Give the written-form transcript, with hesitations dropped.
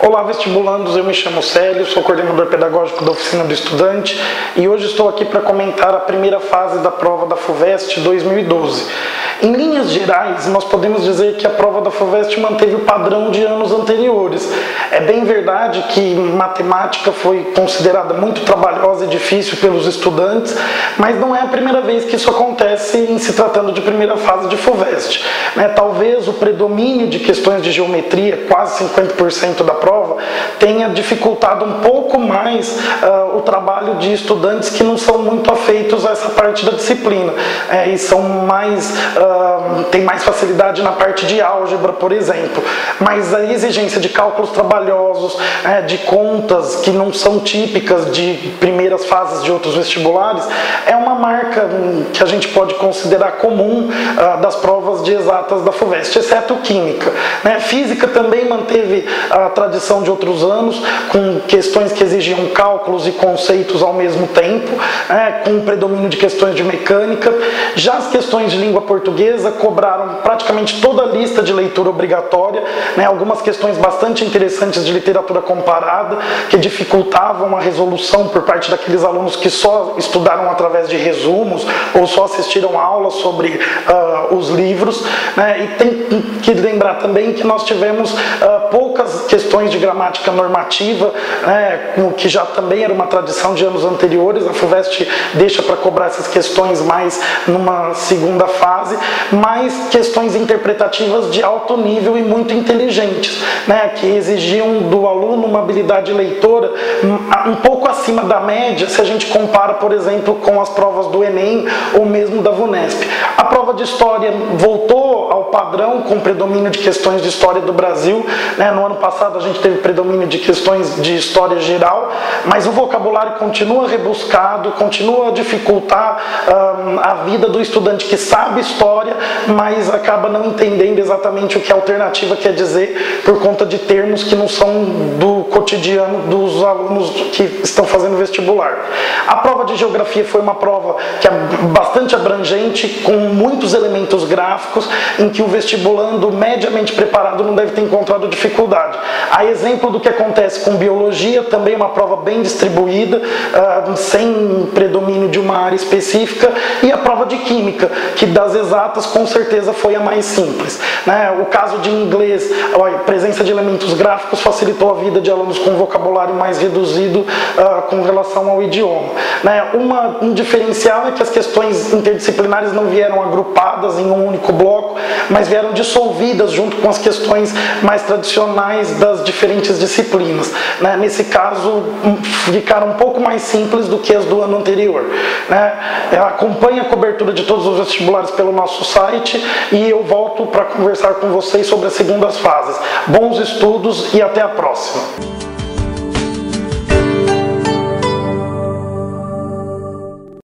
Olá, vestibulandos, eu me chamo Célio, sou coordenador pedagógico da Oficina do Estudante e hoje estou aqui para comentar a primeira fase da prova da FUVEST 2012. Em linhas gerais, nós podemos dizer que a prova da FUVEST manteve o padrão de anos anteriores. É bem verdade que matemática foi considerada muito trabalhosa e difícil pelos estudantes, mas não é a primeira vez que isso acontece em se tratando de primeira fase de FUVEST. Talvez o predomínio de questões de geometria, quase 50% da prova, tenha dificultado um pouco mais o trabalho de estudantes que não são muito afeitos a essa parte da disciplina e são têm mais facilidade na parte de álgebra, por exemplo. Mas a exigência de cálculos trabalhosos, de contas que não são típicas de primeiras fases de outros vestibulares, é uma marca que a gente pode considerar comum das provas de exatas da FUVEST, exceto química. Física também manteve a tradição de outros anos, com questões que exigiam cálculos e conceitos ao mesmo tempo, com o predomínio de questões de mecânica. Já as questões de língua portuguesa cobraram praticamente toda a lista de leitura obrigatória, algumas questões bastante interessantes de literatura comparada, que dificultavam a resolução por parte daqueles alunos que só estudaram através de resumos ou só assistiram aulas sobre os livros. E tem que lembrar também que nós tivemos poucas questões de gramática normativa, que já também era uma tradição de anos anteriores. A FUVEST deixa para cobrar essas questões mais numa segunda fase, mas questões interpretativas de alto nível e muito inteligentes, que exigiam do aluno uma habilidade leitora um pouco acima da média, se a gente compara, por exemplo, com as provas do Enem ou mesmo da VUNESP. A prova de História voltou ao padrão, com predomínio de questões de História do Brasil. No ano passado a gente teve predomínio de questões de História geral, mas o vocabulário continua rebuscado, continua a dificultar a vida do estudante que sabe História, mas acaba não entendendo exatamente o que a alternativa quer dizer por conta de termos que não são do cotidiano dos alunos que estão fazendo vestibular. A prova de Geografia foi uma prova que é bastante abrangente, com muitos elementos gráficos, em que o vestibulando mediamente preparado não deve ter encontrado dificuldade. A exemplo do que acontece com Biologia, também uma prova bem distribuída, sem predomínio de uma área específica, e a prova de Química, que das exatas com certeza foi a mais simples. O caso de Inglês, a presença de elementos gráficos facilitou a vida de alunos com vocabulário mais reduzido com relação ao idioma. Um diferencial é que as questões interdisciplinares não vieram agrupadas em um único bloco, mas vieram dissolvidas junto com as questões mais tradicionais das diferentes disciplinas. Nesse caso, ficaram um pouco mais simples do que as do ano anterior. Acompanhe a cobertura de todos os vestibulares pelo nosso site e eu volto para conversar com vocês sobre as segundas fases. Bons estudos e até a próxima!